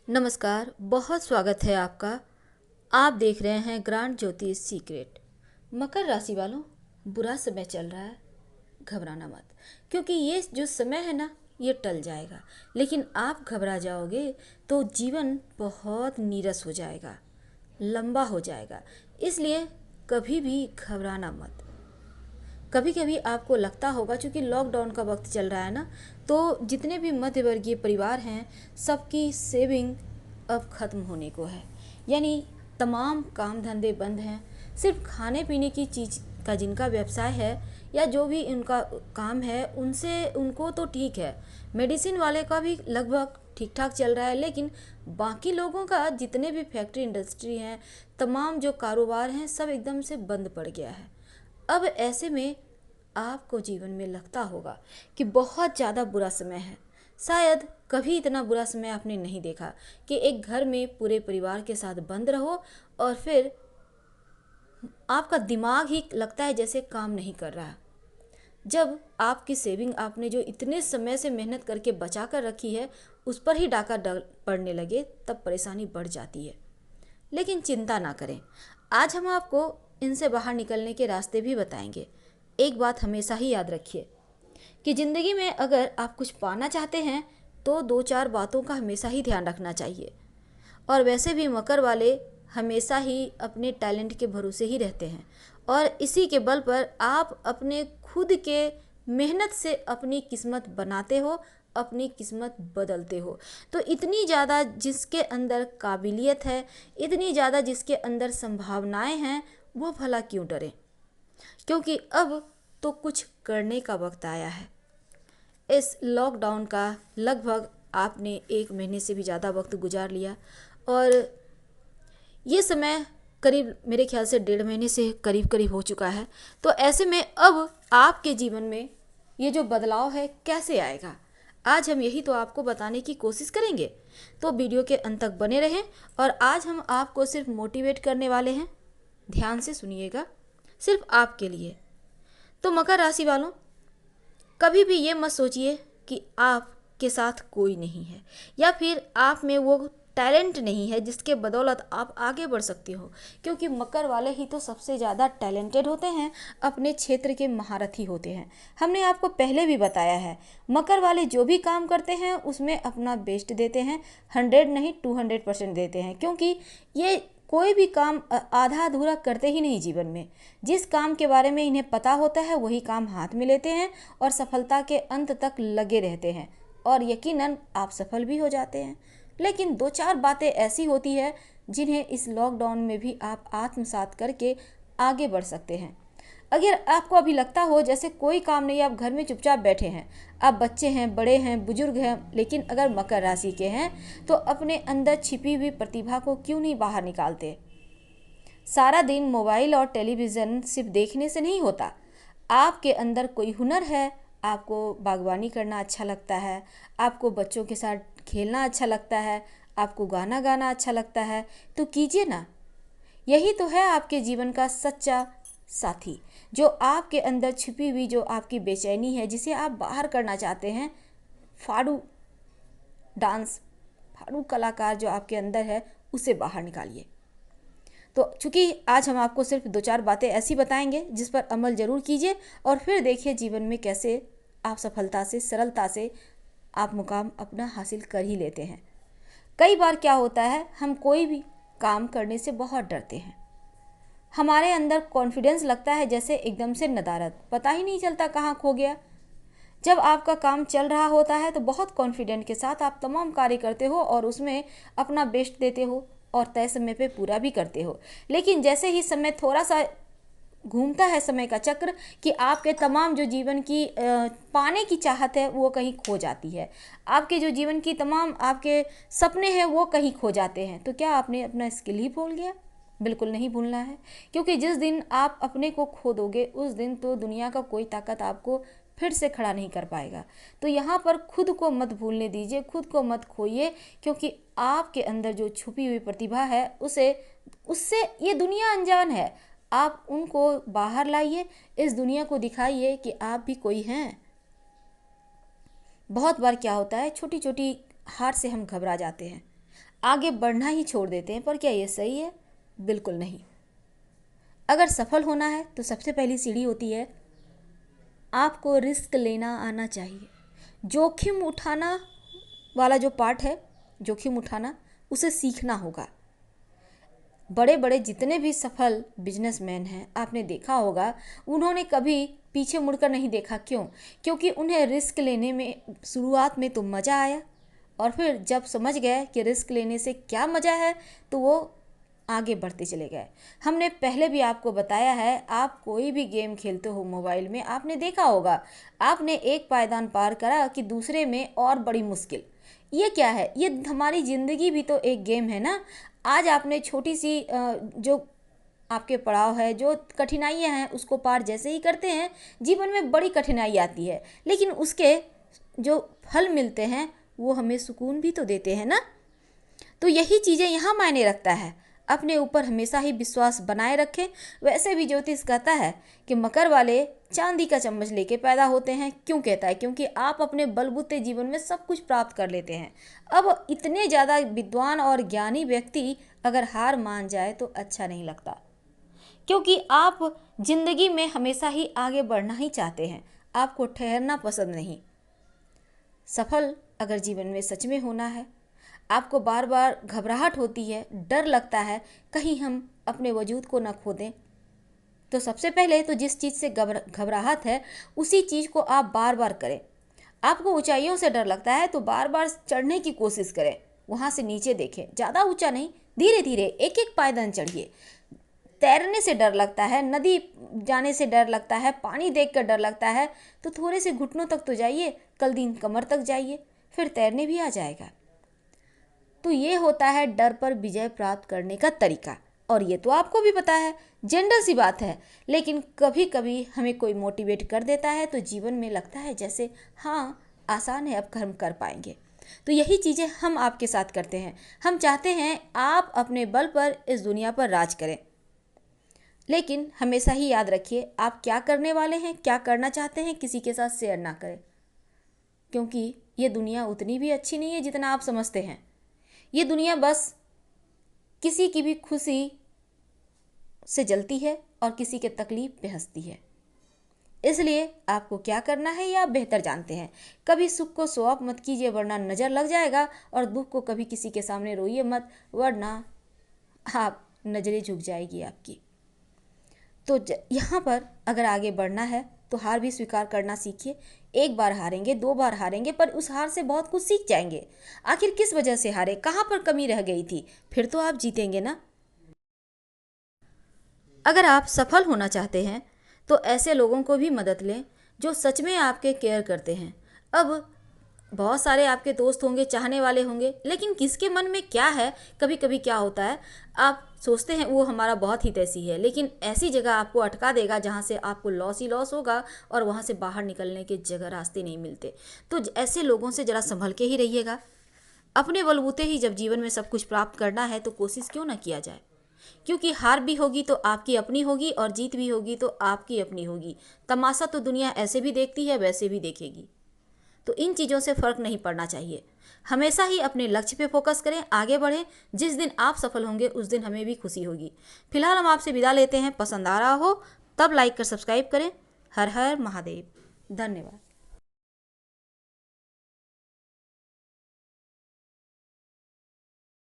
नमस्कार, बहुत स्वागत है आपका। आप देख रहे हैं ग्रांड ज्योतिष सीक्रेट। मकर राशि वालों, बुरा समय चल रहा है, घबराना मत, क्योंकि ये जो समय है ना, ये टल जाएगा। लेकिन आप घबरा जाओगे तो जीवन बहुत नीरस हो जाएगा, लंबा हो जाएगा। इसलिए कभी भी घबराना मत। कभी कभी आपको लगता होगा, क्योंकि लॉकडाउन का वक्त चल रहा है ना, तो जितने भी मध्यवर्गीय परिवार हैं, सबकी सेविंग अब ख़त्म होने को है। यानी तमाम काम धंधे बंद हैं। सिर्फ खाने पीने की चीज़ का जिनका व्यवसाय है या जो भी उनका काम है, उनसे उनको तो ठीक है। मेडिसिन वाले का भी लगभग ठीक ठाक चल रहा है, लेकिन बाकी लोगों का, जितने भी फैक्ट्री इंडस्ट्री हैं, तमाम जो कारोबार हैं, सब एकदम से बंद पड़ गया है। अब ऐसे में आपको जीवन में लगता होगा कि बहुत ज़्यादा बुरा समय है। शायद कभी इतना बुरा समय आपने नहीं देखा कि एक घर में पूरे परिवार के साथ बंद रहो और फिर आपका दिमाग ही लगता है जैसे काम नहीं कर रहा। जब आपकी सेविंग, आपने जो इतने समय से मेहनत करके बचा कर रखी है, उस पर ही डाका पड़ने लगे, तब परेशानी बढ़ जाती है। लेकिन चिंता ना करें, आज हम आपको इनसे बाहर निकलने के रास्ते भी बताएंगे। एक बात हमेशा ही याद रखिए कि ज़िंदगी में अगर आप कुछ पाना चाहते हैं तो दो चार बातों का हमेशा ही ध्यान रखना चाहिए। और वैसे भी मकर वाले हमेशा ही अपने टैलेंट के भरोसे ही रहते हैं, और इसी के बल पर आप अपने खुद के मेहनत से अपनी किस्मत बनाते हो, अपनी किस्मत बदलते हो। तो इतनी ज़्यादा जिसके अंदर काबिलियत है, इतनी ज़्यादा जिसके अंदर संभावनाएं हैं, वो भला क्यों डरे, क्योंकि अब तो कुछ करने का वक्त आया है। इस लॉकडाउन का लगभग आपने 1 महीने से भी ज़्यादा वक्त गुजार लिया, और ये समय करीब मेरे ख्याल से 1.5 महीने से करीब करीब हो चुका है। तो ऐसे में अब आपके जीवन में ये जो बदलाव है कैसे आएगा, आज हम यही तो आपको बताने की कोशिश करेंगे। तो वीडियो के अंत तक बने रहें, और आज हम आपको सिर्फ मोटिवेट करने वाले हैं। ध्यान से सुनिएगा, सिर्फ आपके लिए। तो मकर राशि वालों, कभी भी ये मत सोचिए कि आपके साथ कोई नहीं है, या फिर आप में वो टैलेंट नहीं है जिसके बदौलत आप आगे बढ़ सकते हो, क्योंकि मकर वाले ही तो सबसे ज़्यादा टैलेंटेड होते हैं, अपने क्षेत्र के महारथी होते हैं। हमने आपको पहले भी बताया है, मकर वाले जो भी काम करते हैं उसमें अपना बेस्ट देते हैं, 100 नहीं 200% देते हैं, क्योंकि ये कोई भी काम आधा अधूरा करते ही नहीं जीवन में। जिस काम के बारे में इन्हें पता होता है वही काम हाथ में लेते हैं और सफलता के अंत तक लगे रहते हैं, और यकीनन आप सफल भी हो जाते हैं। लेकिन दो चार बातें ऐसी होती है जिन्हें इस लॉकडाउन में भी आप आत्मसात करके आगे बढ़ सकते हैं। अगर आपको अभी लगता हो जैसे कोई काम नहीं, आप घर में चुपचाप बैठे हैं, आप बच्चे हैं, बड़े हैं, बुजुर्ग हैं, लेकिन अगर मकर राशि के हैं तो अपने अंदर छिपी हुई प्रतिभा को क्यों नहीं बाहर निकालते। सारा दिन मोबाइल और टेलीविज़न सिर्फ देखने से नहीं होता। आपके अंदर कोई हुनर है, आपको बागवानी करना अच्छा लगता है, आपको बच्चों के साथ खेलना अच्छा लगता है, आपको गाना गाना अच्छा लगता है, तो कीजिए ना। यही तो है आपके जीवन का सच्चा साथी, जो आपके अंदर छिपी हुई जो आपकी बेचैनी है, जिसे आप बाहर करना चाहते हैं। फाड़ू डांस, फाड़ू कलाकार जो आपके अंदर है, उसे बाहर निकालिए। तो चूंकि आज हम आपको सिर्फ दो चार बातें ऐसी बताएंगे जिस पर अमल जरूर कीजिए, और फिर देखिए जीवन में कैसे आप सफलता से, सरलता से आप मुकाम अपना हासिल कर ही लेते हैं। कई बार क्या होता है, हम कोई भी काम करने से बहुत डरते हैं। हमारे अंदर कॉन्फिडेंस लगता है जैसे एकदम से नदारद, पता ही नहीं चलता कहाँ खो गया। जब आपका काम चल रहा होता है तो बहुत कॉन्फिडेंट के साथ आप तमाम कार्य करते हो और उसमें अपना बेस्ट देते हो और तय समय पे पूरा भी करते हो। लेकिन जैसे ही समय थोड़ा सा घूमता है, समय का चक्र, कि आपके तमाम जो जीवन की पाने की चाहत है वो कहीं खो जाती है, आपके जो जीवन की तमाम आपके सपने हैं वो कहीं खो जाते हैं, तो क्या आपने अपना स्किल ही भूल गया? बिल्कुल नहीं भूलना है, क्योंकि जिस दिन आप अपने को खो दोगे उस दिन तो दुनिया का कोई ताकत आपको फिर से खड़ा नहीं कर पाएगा। तो यहाँ पर खुद को मत भूलने दीजिए, खुद को मत खोइए, क्योंकि आपके अंदर जो छुपी हुई प्रतिभा है उसे उससे ये दुनिया अनजान है। आप उनको बाहर लाइए, इस दुनिया को दिखाइए कि आप भी कोई हैं। बहुत बार क्या होता है, छोटी छोटी हार से हम घबरा जाते हैं। आगे बढ़ना ही छोड़ देते हैं। पर क्या ये सही है? बिल्कुल नहीं। अगर सफल होना है तो सबसे पहली सीढ़ी होती है आपको रिस्क लेना आना चाहिए। जोखिम उठाना वाला जो पार्ट है, जोखिम उठाना, उसे सीखना होगा। बड़े बड़े जितने भी सफल बिजनेसमैन हैं, आपने देखा होगा, उन्होंने कभी पीछे मुड़कर नहीं देखा। क्यों? क्योंकि उन्हें रिस्क लेने में शुरुआत में तो मज़ा आया, और फिर जब समझ गए कि रिस्क लेने से क्या मज़ा है, तो वो आगे बढ़ते चले गए। हमने पहले भी आपको बताया है, आप कोई भी गेम खेलते हो मोबाइल में, आपने देखा होगा, आपने एक पायदान पार करा कि दूसरे में और बड़ी मुश्किल। ये क्या है? ये हमारी ज़िंदगी भी तो एक गेम है ना। आज आपने छोटी सी जो आपके पड़ाव है, जो कठिनाइयाँ हैं, उसको पार जैसे ही करते हैं, जीवन में बड़ी कठिनाई आती है, लेकिन उसके जो फल मिलते हैं वो हमें सुकून भी तो देते हैं ना। तो यही चीज़ें यहाँ मायने रखता है। अपने ऊपर हमेशा ही विश्वास बनाए रखें। वैसे भी ज्योतिष कहता है कि मकर वाले चांदी का चम्मच लेके पैदा होते हैं। क्यों कहता है? क्योंकि आप अपने बलबूते जीवन में सब कुछ प्राप्त कर लेते हैं। अब इतने ज़्यादा विद्वान और ज्ञानी व्यक्ति अगर हार मान जाए तो अच्छा नहीं लगता, क्योंकि आप जिंदगी में हमेशा ही आगे बढ़ना ही चाहते हैं, आपको ठहरना पसंद नहीं। सफल अगर जीवन में सच में होना है, आपको बार बार घबराहट होती है, डर लगता है कहीं हम अपने वजूद को न खो दें, तो सबसे पहले तो जिस चीज़ से घबराहट है उसी चीज़ को आप बार बार करें। आपको ऊंचाइयों से डर लगता है तो बार बार चढ़ने की कोशिश करें, वहाँ से नीचे देखें, ज़्यादा ऊंचा नहीं, धीरे धीरे एक एक पायदान चढ़िए। तैरने से डर लगता है, नदी जाने से डर लगता है, पानी देखकर डर लगता है, तो थोड़े से घुटनों तक तो जाइए, कल दिन कमर तक जाइए, फिर तैरने भी आ जाएगा। तो ये होता है डर पर विजय प्राप्त करने का तरीका, और ये तो आपको भी पता है, जनरल सी बात है। लेकिन कभी कभी हमें कोई मोटिवेट कर देता है तो जीवन में लगता है जैसे हाँ आसान है, अब हम कर पाएंगे। तो यही चीज़ें हम आपके साथ करते हैं। हम चाहते हैं आप अपने बल पर इस दुनिया पर राज करें, लेकिन हमेशा ही याद रखिए आप क्या करने वाले हैं, क्या करना चाहते हैं, किसी के साथ शेयर ना करें, क्योंकि ये दुनिया उतनी भी अच्छी नहीं है जितना आप समझते हैं। ये दुनिया बस किसी की भी खुशी से जलती है और किसी के तकलीफ पे हंसती है। इसलिए आपको क्या करना है ये आप बेहतर जानते हैं। कभी सुख को शो ऑफ मत कीजिए, वरना नज़र लग जाएगा, और दुख को कभी किसी के सामने रोइए मत, वरना आप नज़रें झुक जाएगी आपकी। तो यहाँ पर अगर आगे बढ़ना है तो हार भी स्वीकार करना सीखिए। एक बार हारेंगे, दो बार हारेंगे, पर उस हार से बहुत कुछ सीख जाएंगे। आखिर किस वजह से हारे, कहाँ पर कमी रह गई थी, फिर तो आप जीतेंगे ना। अगर आप सफल होना चाहते हैं तो ऐसे लोगों को भी मदद लें जो सच में आपके केयर करते हैं। अब बहुत सारे आपके दोस्त होंगे, चाहने वाले होंगे, लेकिन किसके मन में क्या है, कभी कभी क्या होता है, आप सोचते हैं वो हमारा बहुत ही तैसी है, लेकिन ऐसी जगह आपको अटका देगा जहाँ से आपको लॉस ही लॉस होगा और वहाँ से बाहर निकलने के जगह रास्ते नहीं मिलते। तो ऐसे लोगों से ज़रा संभल के ही रहिएगा। अपने बलबूते ही जब जीवन में सब कुछ प्राप्त करना है तो कोशिश क्यों ना किया जाए, क्योंकि हार भी होगी तो आपकी अपनी होगी और जीत भी होगी तो आपकी अपनी होगी। तमाशा तो दुनिया ऐसे भी देखती है, वैसे भी देखेगी। तो इन चीज़ों से फ़र्क नहीं पड़ना चाहिए। हमेशा ही अपने लक्ष्य पे फोकस करें, आगे बढ़ें। जिस दिन आप सफल होंगे उस दिन हमें भी खुशी होगी। फिलहाल हम आपसे विदा लेते हैं। पसंद आ रहा हो तब लाइक कर सब्सक्राइब करें। हर हर महादेव। धन्यवाद।